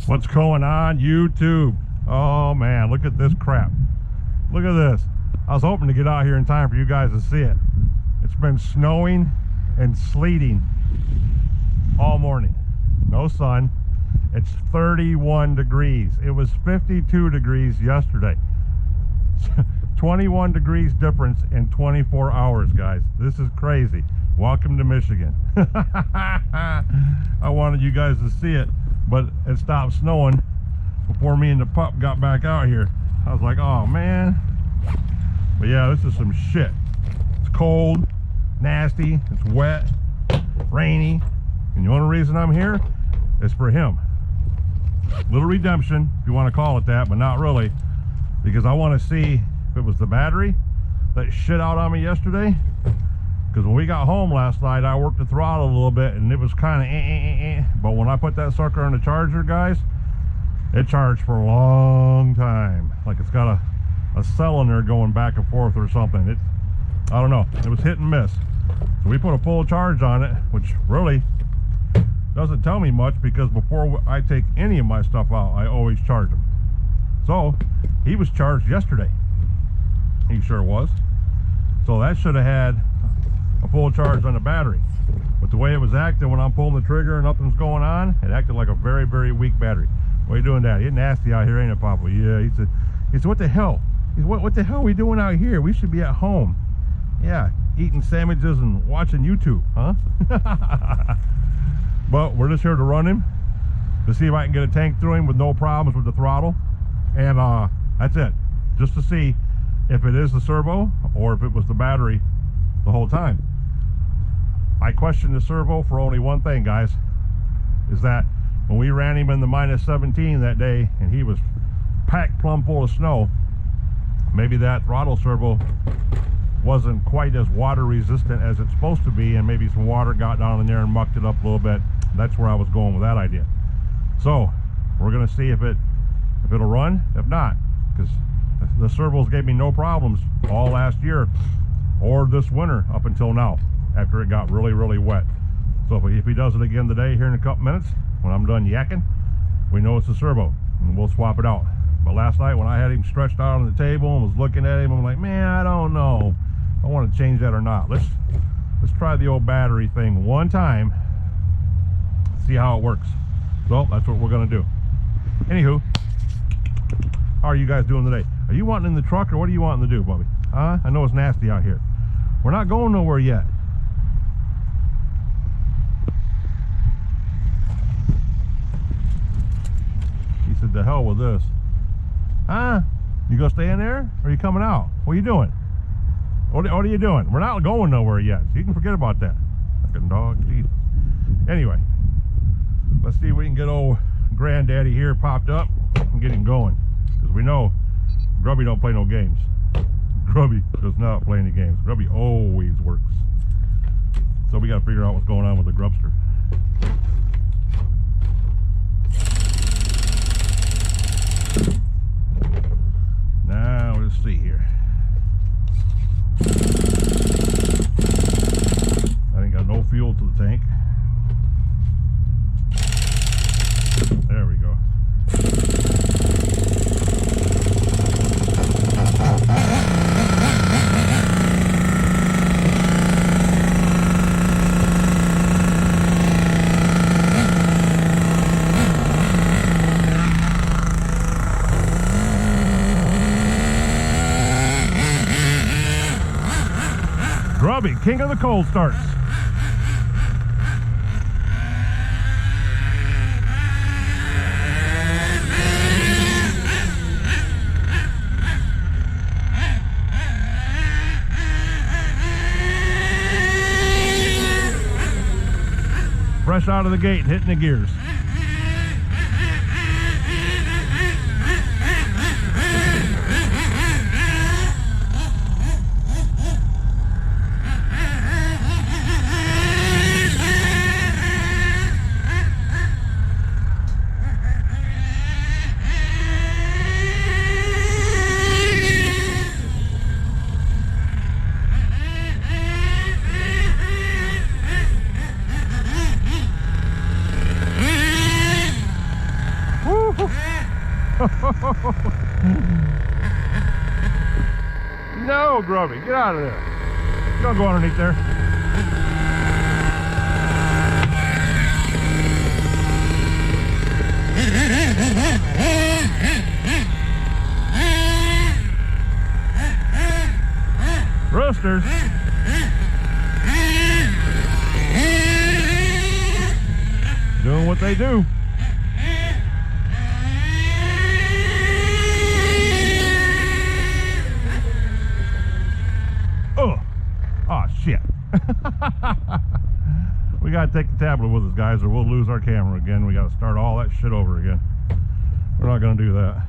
What's going on, YouTube? Oh man, look at this crap. Look at this. I was hoping to get out here in time for you guys to see it. It's been snowing and sleeting all morning. No sun. It's 31 degrees. It was 52 degrees yesterday. 21 degrees difference in 24 hours, guys. This is crazy. Welcome to Michigan. I wanted you guys to see it, but it stopped snowing before me and the pup got back out here. I was like, oh man. But yeah, this is some shit. It's cold, nasty, it's wet, rainy, and the only reason I'm here is for him. Little redemption, if you want to call it that, but not really, because I want to see if it was the battery that shit out on me yesterday. Because when we got home last night, I worked the throttle a little bit and it was kind of but when I put that sucker on the charger, guys, it charged for a long time. Like it's got a cell in there going back and forth or something. I don't know, it was hit and miss. So we put a full charge on it, which really doesn't tell me much, because before I take any of my stuff out, I always charge them. So he was charged yesterday. He sure was. So that should have had a full charge on the battery. But the way it was acting when I'm pulling the trigger and nothing's going on, it acted like a very, very weak battery. What are you doing, Daddy? It's nasty out here, ain't it, Papa? Yeah, he said, what the hell? He said, what the hell are we doing out here? We should be at home. Yeah, eating sandwiches and watching YouTube, huh? But we're just here to run him, to see if I can get a tank through him with no problems with the throttle. And that's it. Just to see if it is the servo or if it was the battery the whole time. I questioned the servo for only one thing, guys, is that when we ran him in the -17 that day and he was packed plumb full of snow, maybe that throttle servo wasn't quite as water resistant as it's supposed to be, and maybe some water got down in there and mucked it up a little bit. That's where I was going with that idea. So we're gonna see if it'll run. If not, because the servos gave me no problems all last year or this winter up until now, after it got really, really wet. So if he does it again today here in a couple minutes, when I'm done yakking, we know it's a servo and we'll swap it out. But last night when I had him stretched out on the table and was looking at him, I'm like, man, I don't know if I want to change that or not. Let's try the old battery thing one time, see how it works. So that's what we're gonna do. Anywho, how are you guys doing today? Are you wanting in the truck, or what are you wanting to do, Bubby? Huh? I know it's nasty out here. We're not going nowhere yet. He said, the hell with this. Huh? You gonna stay in there, or are you coming out? What are you doing? What are you doing? We're not going nowhere yet, so you can forget about that. Fucking dog, Jesus. Anyway, let's see if we can get old granddaddy here popped up and get him going, because we know Grubby don't play no games. Grubby does not play any games. Grubby always works. So we got to figure out what's going on with the Grubster. Now let's see here. I ain't got no fuel to the tank. There we go. Grubby, king of the cold starts. Fresh out of the gate, hitting the gears. No, Grubby, get out of there. You don't go underneath there. Roosters. Doing what they do. Oh shit. We gotta take the tablet with us, guys, or we'll lose our camera again. We gotta start all that shit over again. We're not gonna do that.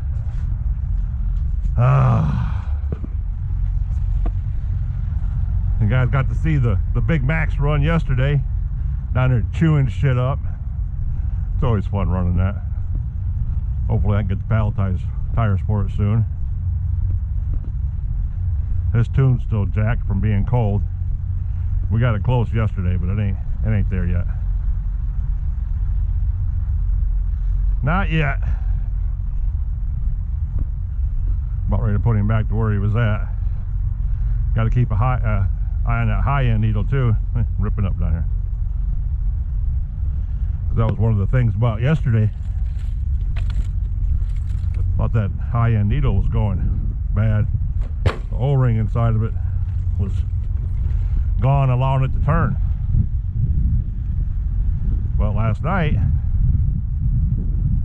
You guys got to see the Big Max run yesterday down there chewing shit up. It's always fun running that. Hopefully I can get the palletized tires for it soon. This tune's still jacked from being cold. We got it close yesterday, but it ain't there yet. Not yet. About ready to put him back to where he was at. Got to keep a eye on that high end needle too. Ripping up down here. That was one of the things about yesterday. Thought that high end needle was going bad. The O-ring inside of it was gone, allowing it to turn. But last night,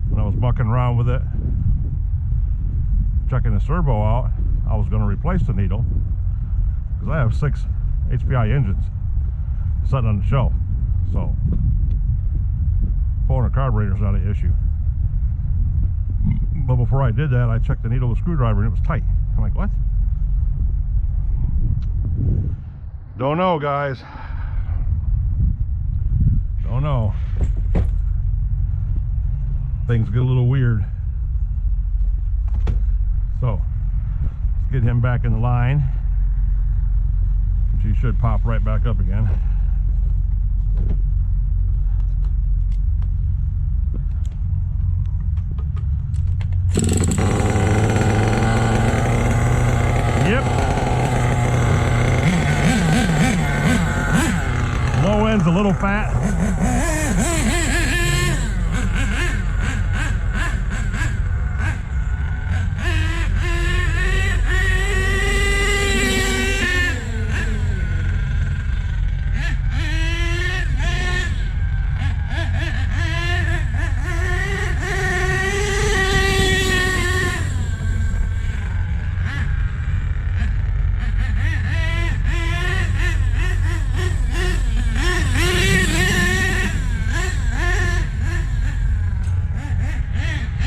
when I was mucking around with it, checking the servo out, I was going to replace the needle because I have 6 HPI engines sitting on the shelf. So pulling a carburetor is not an issue. But before I did that, I checked the needle with a screwdriver and it was tight. I'm like, what? Don't know, guys. Don't know. Things get a little weird. So let's get him back in the line. She should pop right back up again. Yep. Low end's a little fat.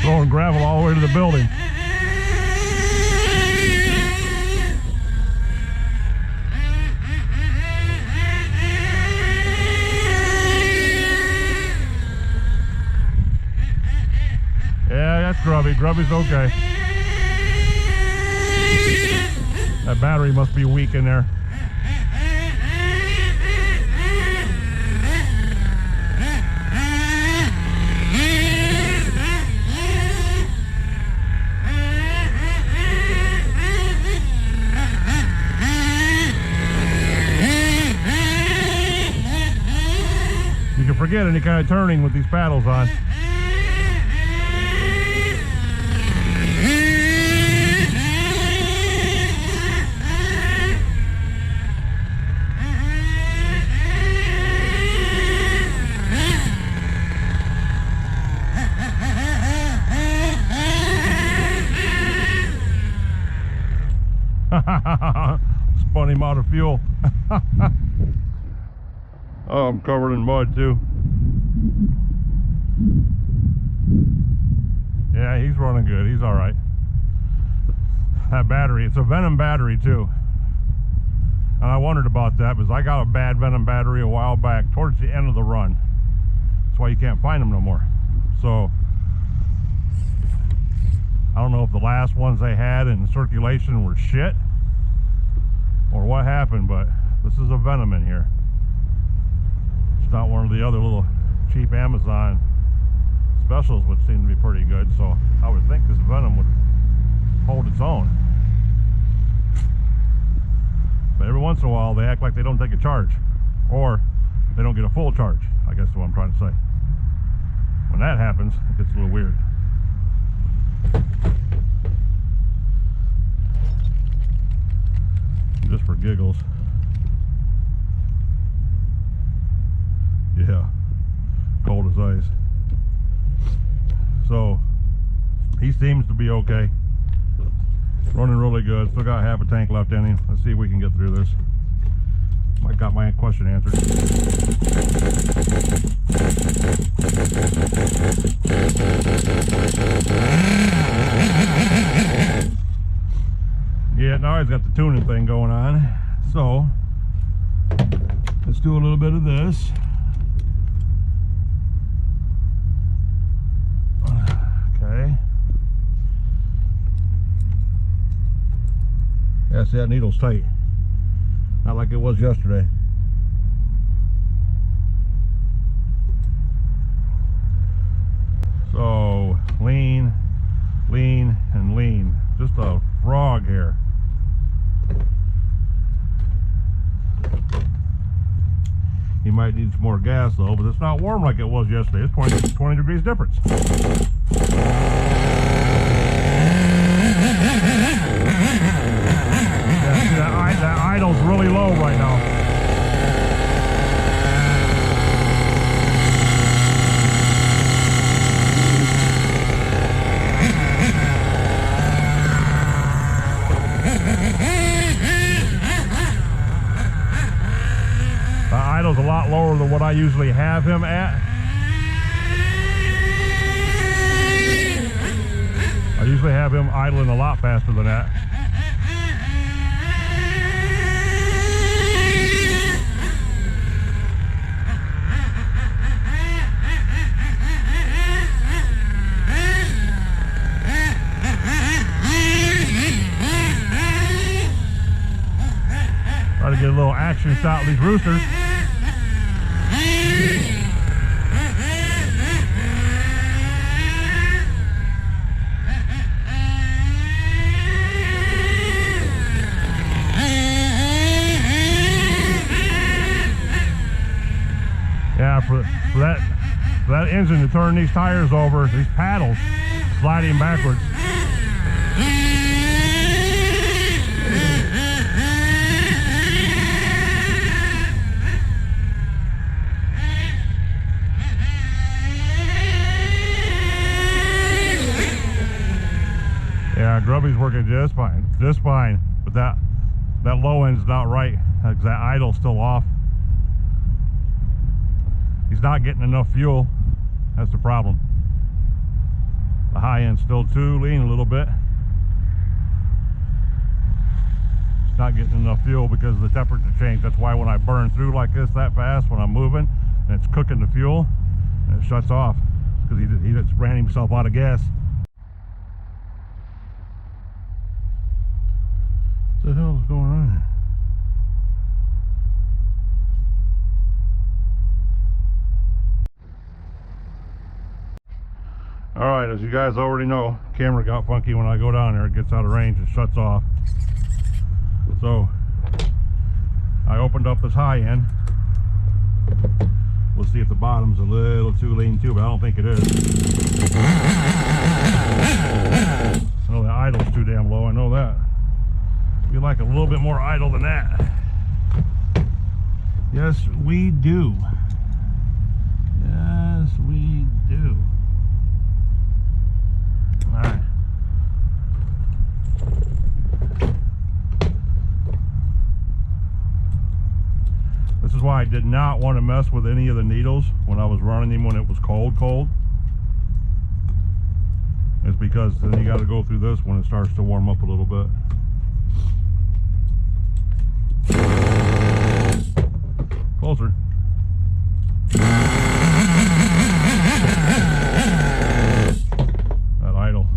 Throwing gravel all the way to the building. Yeah, that's Grubby. Grubby's okay. That battery must be weak in there. You can forget any kind of turning with these paddles on. Spun him out of fuel. Oh, I'm covered in mud too. Yeah, he's running good. He's all right. That battery, it's a Venom battery too. And I wondered about that because I got a bad Venom battery a while back towards the end of the run. That's why you can't find them no more. So I don't know if the last ones they had in circulation were shit or what happened, but this is a Venom in here. It's not one of the other little cheap Amazon specials would seem to be pretty good, so I would think this Venom would hold its own. But every once in a while they act like they don't take a charge, or they don't get a full charge, I guess is what I'm trying to say. When that happens, it gets a little weird. Just for giggles. Yeah, cold as ice. So he seems to be okay, running really good. Still got half a tank left in him. Let's see if we can get through this. I got my question answered. Yeah, now he's got the tuning thing going on. So let's do a little bit of this. Okay. Yeah, see, that needle's tight. Not like it was yesterday. So lean, lean, and lean. Just a frog here. He might need some more gas though, but it's not warm like it was yesterday. It's 20 degrees difference. Yeah, see, that idle's really low right now. The idle's a lot lower than what I usually have him at. I usually have him idling a lot faster than that. Try to get a little action shot with these roosters. Yeah, for that engine to turn these tires over, these paddles sliding backwards. Yeah, Grubby's working just fine, but that low end's not right, because that idle's still off. He's not getting enough fuel. That's the problem. The high end's still too lean a little bit. It's not getting enough fuel because of the temperature change. That's why when I burn through like this that fast, when I'm moving and it's cooking the fuel, and it shuts off because he just ran himself out of gas. What the hell is going on? Alright, as you guys already know, camera got funky when I go down there. It gets out of range and shuts off. So I opened up this high end. We'll see if the bottom's a little too lean too, but I don't think it is. I know the idle's too damn low, I know that. We like a little bit more idle than that. Yes, we do. Yes, we do. Alright. This is why I did not want to mess with any of the needles when I was running him when it was cold. It's because then you got to go through this when it starts to warm up a little bit. Closer. That idle.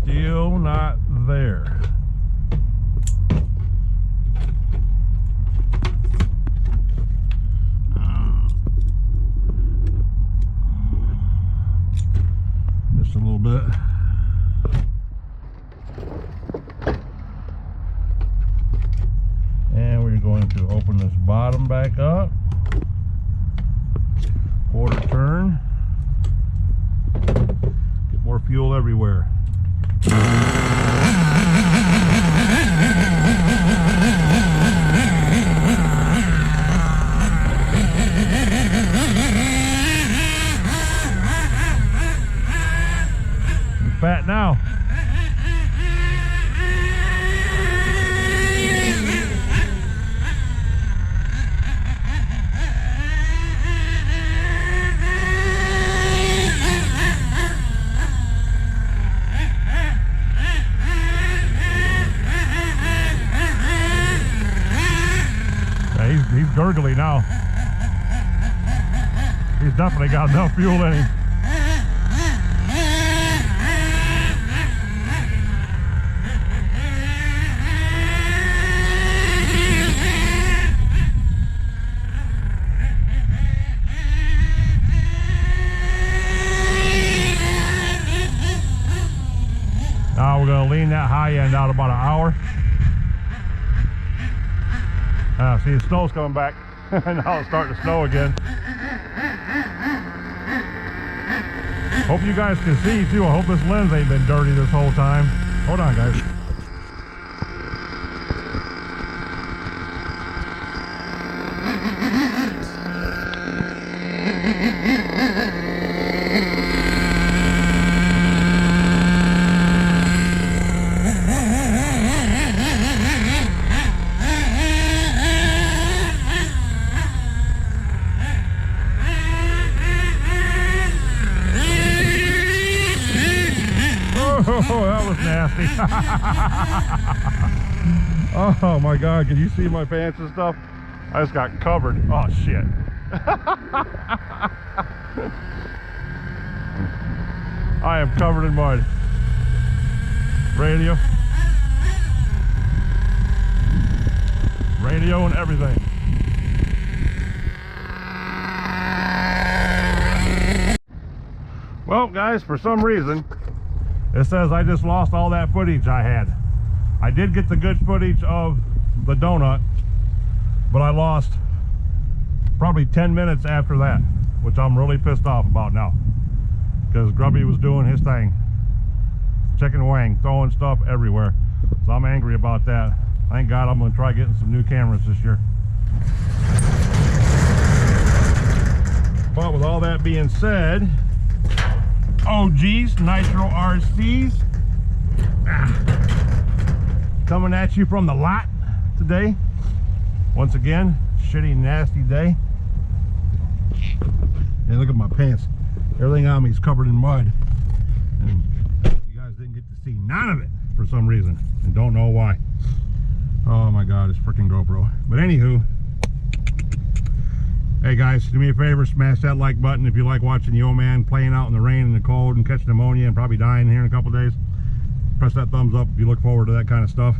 Still not there. bit. And we're going to open this bottom back up. Quarter turn. Get more fuel everywhere. Fat now. Yeah, he's gurgly now. He's definitely got enough fuel in him. Now we're going to lean that high end out about an hour. See, the snow's coming back. Now it's starting to snow again. Hope you guys can see too. I hope this lens ain't been dirty this whole time. Hold on, guys. Oh, that was nasty. Oh my God, can you see my pants and stuff? I just got covered. Oh shit. I am covered in mud. Radio and everything. Well guys, for some reason it says I just lost all that footage I had. I did get the good footage of the donut, but I lost probably 10 minutes after that, which I'm really pissed off about now, because Grubby was doing his thing, chicken wang, throwing stuff everywhere. So I'm angry about that. Thank God I'm going to try getting some new cameras this year. But with all that being said, OGs, Nitro RCs, coming at you from the lot today. Once again, shitty, nasty day. And look at my pants. Everything on me is covered in mud. And you guys didn't get to see none of it for some reason, and don't know why. Oh my God, it's freaking GoPro. But anywho, hey guys, do me a favor, smash that like button if you like watching the old man playing out in the rain and the cold and catching pneumonia and probably dying here in a couple days. Press that thumbs up if you look forward to that kind of stuff.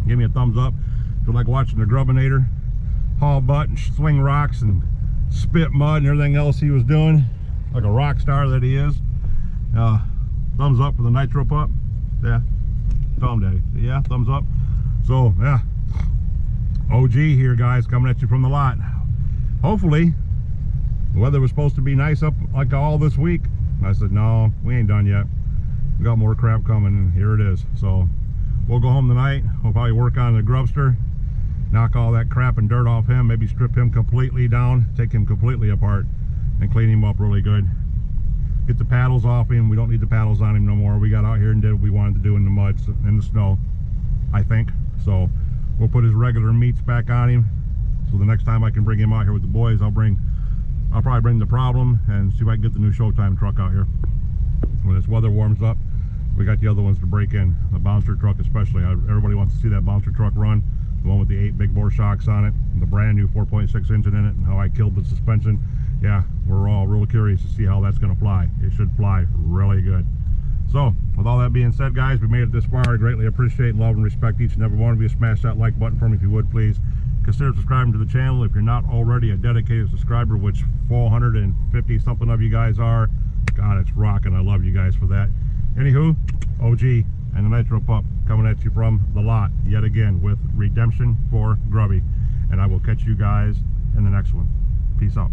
Give me a thumbs up if you like watching the Grubbinator haul butt and swing rocks and spit mud and everything else he was doing like a rock star that he is. Thumbs up for the Nitro pup. Yeah, tell him, Daddy. Yeah, thumbs up. So yeah, OG here guys, coming at you from the lot. Hopefully the weather was supposed to be nice up like all this week. I said no, we ain't done yet. We got more crap coming, and here it is. So we'll go home tonight. We'll probably work on the Grubster, knock all that crap and dirt off him, maybe strip him completely down, take him completely apart and clean him up really good. Get the paddles off him. We don't need the paddles on him no more. We got out here and did what we wanted to do in the mud, in the snow, I think. So we'll put his regular meats back on him. So the next time I can bring him out here with the boys, I'll probably bring the Problem and see if I can get the new Showtime truck out here. When this weather warms up, we got the other ones to break in. The bouncer truck especially. Everybody wants to see that bouncer truck run. The one with the 8 big bore shocks on it, and the brand new 4.6 engine in it, and how I killed the suspension. Yeah, we're all real curious to see how that's going to fly. It should fly really good. So, with all that being said, guys, we made it this far. I greatly appreciate and love and respect each and every one of you. Smash that like button for me if you would, please. Consider subscribing to the channel if you're not already a dedicated subscriber, which 450 something of you guys are. God, it's rocking. I love you guys for that. Anywho, OG and the Nitro Pup coming at you from the lot yet again with redemption for Grubby. And I will catch you guys in the next one. Peace out.